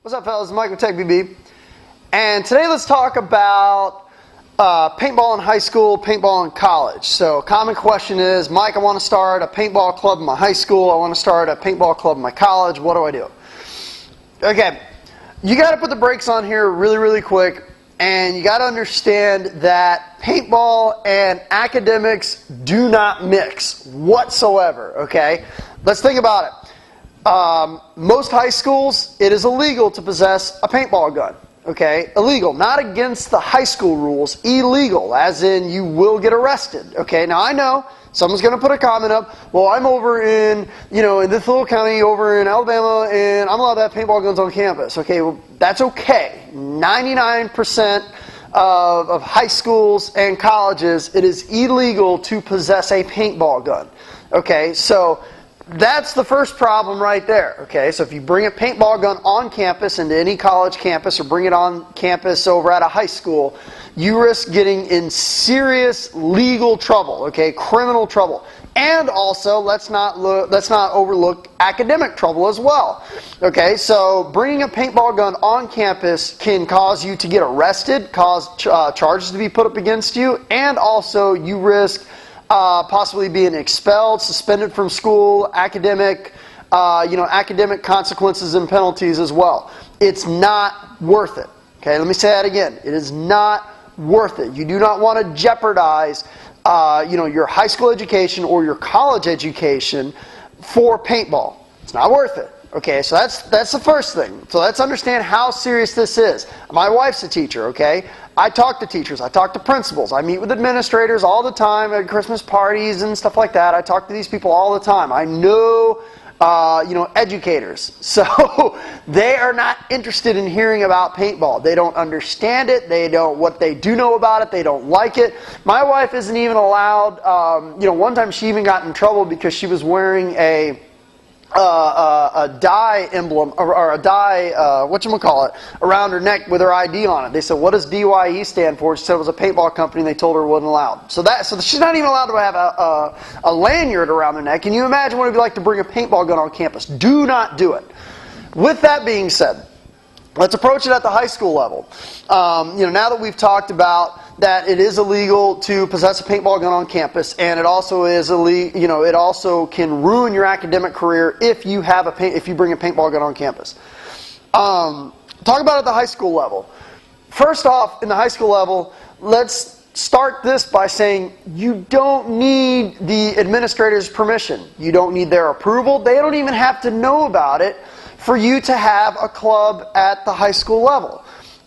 What's up, fellas? Mike with Tech BB. And today let's talk about paintball in high school, paintball in college. So a common question is, Mike, I want to start a paintball club in my high school. I want to start a paintball club in my college. What do I do? Okay, you got to put the brakes on here really quick. And you got to understand that paintball and academics do not mix whatsoever, okay? Let's think about it. Most high schools, it is illegal to possess a paintball gun, okay? Illegal, not against the high school rules, illegal, as in you will get arrested, okay? Now I know someone's going to put a comment up, well, I'm over in, in this little county over in Alabama and I'm allowed to have paintball guns on campus. Okay, well, that's okay. 99% of high schools and colleges, it is illegal to possess a paintball gun. Okay, so that's the first problem right there. Okay, so if you bring a paintball gun on campus into any college campus or bring it on campus over at a high school, you risk getting in serious legal trouble, okay, criminal trouble. And also, let's not overlook academic trouble as well. Okay, so bringing a paintball gun on campus can cause you to get arrested, cause charges to be put up against you, and also you risk possibly being expelled, suspended from school, academic consequences and penalties as well. It's not worth it. Okay, let me say that again. It is not worth it. You do not want to jeopardize, your high school education or your college education for paintball. It's not worth it. Okay, so that's the first thing. So let's understand how serious this is. My wife's a teacher, okay? I talk to teachers, I talk to principals, I meet with administrators all the time at Christmas parties and stuff like that. I talk to these people all the time. I know, educators. So they are not interested in hearing about paintball. They don't understand it. What they do know about it, they don't like it. My wife isn't even allowed, one time she even got in trouble because she was wearing a die emblem or a die around her neck with her ID on it. They said, what does DYE stand for? She said it was a paintball company and they told her it wasn't allowed. So she's not even allowed to have a lanyard around her neck. Can you imagine what it would be like to bring a paintball gun on campus? Do not do it. With that being said, let's approach it at the high school level. Now that we've talked about that it is illegal to possess a paintball gun on campus, and it also is illegal. It also can ruin your academic career if you bring a paintball gun on campus. Talk about it at the high school level. First off, in the high school level, let's start this by saying you don't need the administrator's permission. You don't need their approval. They don't even have to know about it for you to have a club at the high school level.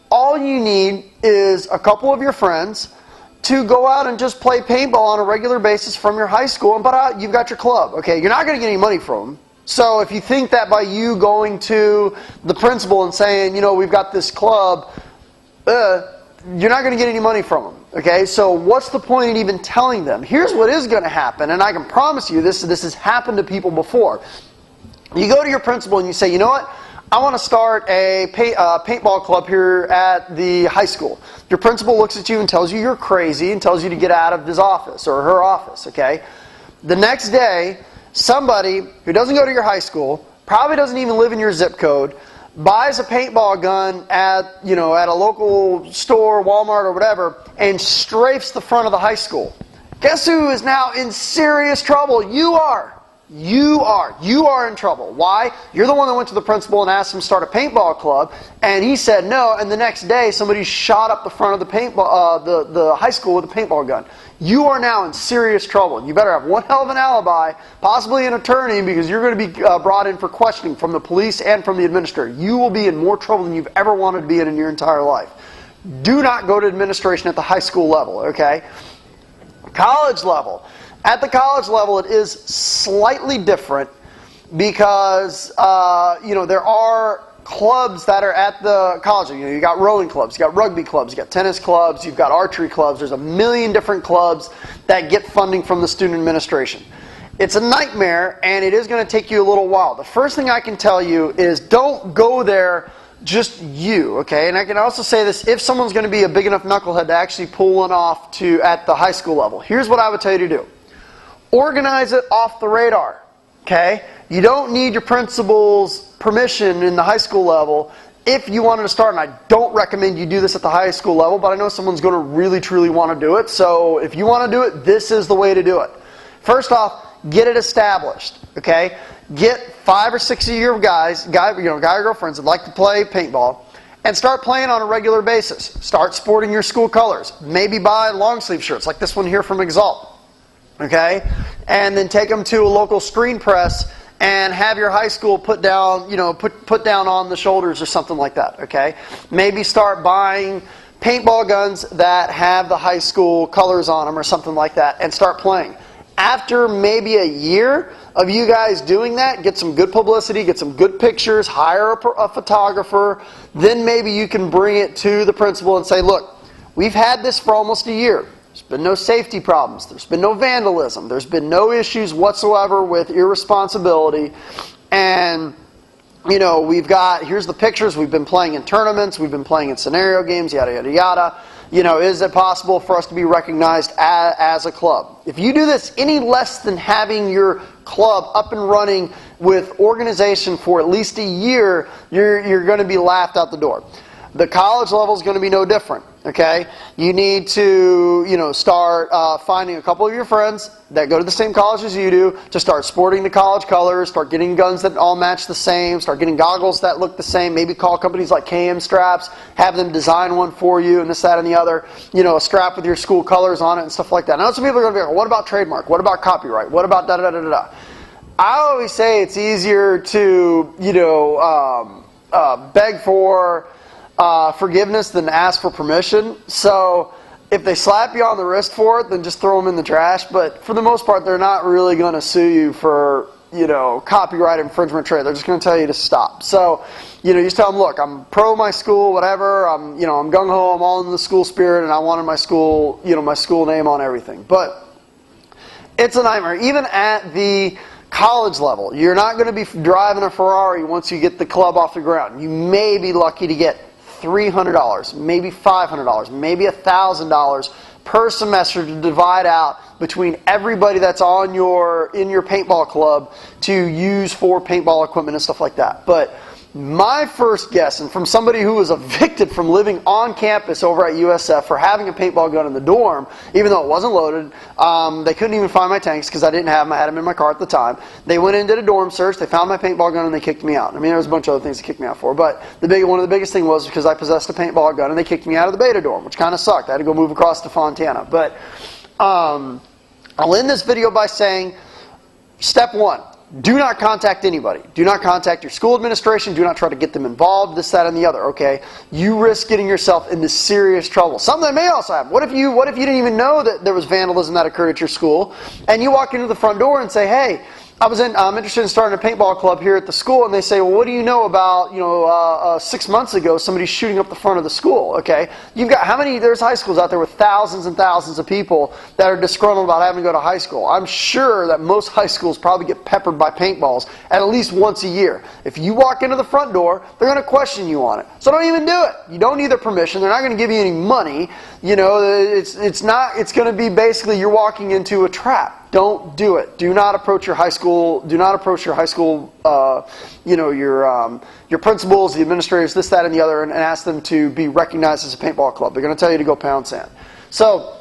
All you need is a couple of your friends to go out and just play paintball on a regular basis from your high school, and you've got your club. Okay, you're not going to get any money from them. So if you think that by you going to the principal and saying, we've got this club, you're not going to get any money from them. Okay, so what's the point in even telling them? Here's what is going to happen, and I can promise you this has happened to people before. You go to your principal and you say, you know what? I want to start a paintball club here at the high school. Your principal looks at you and tells you you're crazy and tells you to get out of his office or her office, okay? The next day, somebody who doesn't go to your high school, probably doesn't even live in your zip code, buys a paintball gun at a local store, Walmart or whatever, and strafes the front of the high school. Guess who is now in serious trouble? You are. You are in trouble. Why? You're the one that went to the principal and asked him to start a paintball club, and he said no, and the next day somebody shot up the front of the high school with a paintball gun. You are now in serious trouble. You better have one hell of an alibi, possibly an attorney, because you're going to be brought in for questioning from the police and from the administrator. You will be in more trouble than you've ever wanted to be in your entire life. Do not go to administration at the high school level, okay? College level. At the college level, it is slightly different because, there are clubs that are at the college. You got rowing clubs, you got rugby clubs, you got tennis clubs, you've got archery clubs. There's a million different clubs that get funding from the student administration. It's a nightmare, and it is going to take you a little while. The first thing I can tell you is don't go there just you, okay? And I can also say this, if someone's going to be a big enough knucklehead to actually pull one off at the high school level, here's what I would tell you to do. Organize it off the radar, okay? You don't need your principal's permission in the high school level if you wanted to start, and I don't recommend you do this at the high school level, but I know someone's going to really, truly want to do it. So if you want to do it, this is the way to do it. First off, get it established, okay? Get 5 or 6 of your guy or girlfriends that like to play paintball, and start playing on a regular basis. Start sporting your school colors. Maybe buy long sleeve shirts like this one here from Exalt, okay? And then take them to a local screen press and have your high school put down, put down on the shoulders or something like that, okay? Maybe start buying paintball guns that have the high school colors on them or something like that, and start playing. After maybe a year of you guys doing that, get some good publicity, get some good pictures, hire a photographer, then maybe you can bring it to the principal and say, look, we've had this for almost a year. There's been no safety problems. There's been no vandalism. There's been no issues whatsoever with irresponsibility. And, here's the pictures. We've been playing in tournaments. We've been playing in scenario games, yada, yada, yada. Is it possible for us to be recognized as a club? If you do this any less than having your club up and running with organization for at least a year, you're going to be laughed out the door. The college level is going to be no different, okay? You need to, start finding a couple of your friends that go to the same college as you do to start sporting the college colors, start getting guns that all match the same, start getting goggles that look the same, maybe call companies like KM Straps, have them design one for you, and this, that, and the other, a strap with your school colors on it and stuff like that. Now, some people are going to be like, what about trademark? What about copyright? What about da-da-da-da-da? I always say it's easier to, beg for forgiveness than ask for permission. So if they slap you on the wrist for it, then just throw them in the trash. But for the most part, they're not really going to sue you for, copyright infringement trade. They're just going to tell you to stop. So, you just tell them, look, I'm pro my school, whatever. I'm gung-ho. I'm all in the school spirit, and I wanted my school, my school name on everything. But it's a nightmare. Even at the college level, you're not going to be driving a Ferrari once you get the club off the ground. You may be lucky to get $300, maybe $500, maybe $1,000 per semester to divide out between everybody that's in your paintball club to use for paintball equipment and stuff like that. But my first guess, and from somebody who was evicted from living on campus over at USF for having a paintball gun in the dorm, even though it wasn't loaded, they couldn't even find my tanks because I didn't have them. I had them in my car at the time. They went in and did a dorm search. They found my paintball gun and they kicked me out. I mean, there was a bunch of other things they kicked me out for, but one of the biggest things was because I possessed a paintball gun and they kicked me out of the beta dorm, which kind of sucked. I had to go move across to Fontana. But I'll end this video by saying, step one, do not contact anybody. Do not contact your school administration. Do not try to get them involved, this, that, and the other, okay? You risk getting yourself into serious trouble. Something that may also happen. What if you didn't even know that there was vandalism that occurred at your school, and you walk into the front door and say, hey, I'm interested in starting a paintball club here at the school, and they say, well, what do you know about, 6 months ago, somebody shooting up the front of the school, okay? You've got, there's high schools out there with thousands and thousands of people that are disgruntled about having to go to high school. I'm sure that most high schools probably get peppered by paintballs at least once a year. If you walk into the front door, they're going to question you on it. So don't even do it. You don't need their permission. They're not going to give you any money. It's going to be basically you're walking into a trap. Don't do it. Do not approach your high school. Do not approach your high school. Your principals, the administrators, this, that, and the other, and ask them to be recognized as a paintball club. They're going to tell you to go pound sand. So,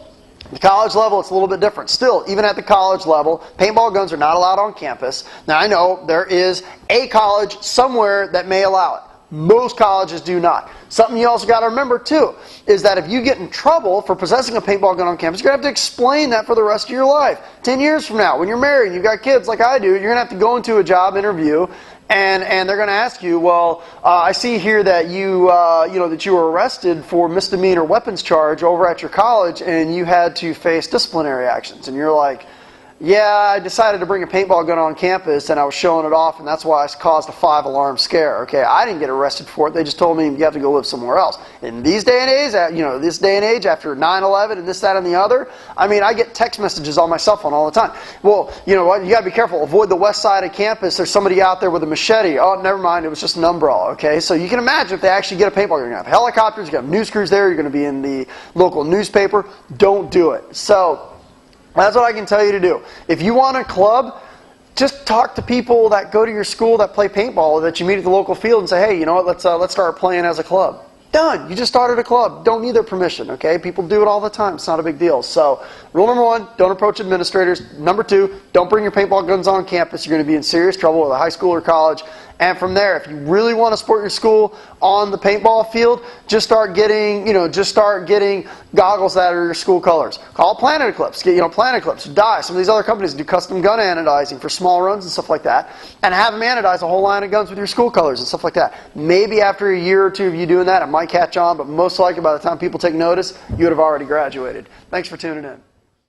the college level, it's a little bit different. Still, even at the college level, paintball guns are not allowed on campus. Now, I know there is a college somewhere that may allow it. Most colleges do not. Something you also got to remember, too, is that if you get in trouble for possessing a paintball gun on campus, you're going to have to explain that for the rest of your life. 10 years from now, when you're married and you've got kids like I do, you're going to have to go into a job interview and they're going to ask you, well, I see here that you were arrested for misdemeanor weapons charge over at your college and you had to face disciplinary actions. And you're like, yeah, I decided to bring a paintball gun on campus and I was showing it off and that's why I caused a 5-alarm scare. Okay, I didn't get arrested for it. They just told me you have to go live somewhere else. In these day and age, this day and age after 9/11 and this, that, and the other, I mean, I get text messages on my cell phone all the time. Well, you know what? You got to be careful. Avoid the west side of campus. There's somebody out there with a machete. Oh, never mind. It was just an umbrella. Okay, so you can imagine if they actually get a paintball, you're going to have helicopters, you're going to have news crews there, you're going to be in the local newspaper. Don't do it. So that's what I can tell you to do. If you want a club, just talk to people that go to your school that play paintball or that you meet at the local field and say, hey, you know what, let's start playing as a club. Done. You just started a club. Don't need their permission, okay? People do it all the time. It's not a big deal. So, rule number 1, don't approach administrators. Number 2, don't bring your paintball guns on campus. You're going to be in serious trouble with a high school or college. And from there, if you really want to support your school on the paintball field, just start getting goggles that are your school colors. Call Planet Eclipse. Get, Planet Eclipse, Dye. Some of these other companies do custom gun anodizing for small runs and stuff like that. And have them anodize a whole line of guns with your school colors and stuff like that. Maybe after a year or 2 of you doing that, it might catch on, but most likely by the time people take notice, you would have already graduated. Thanks for tuning in.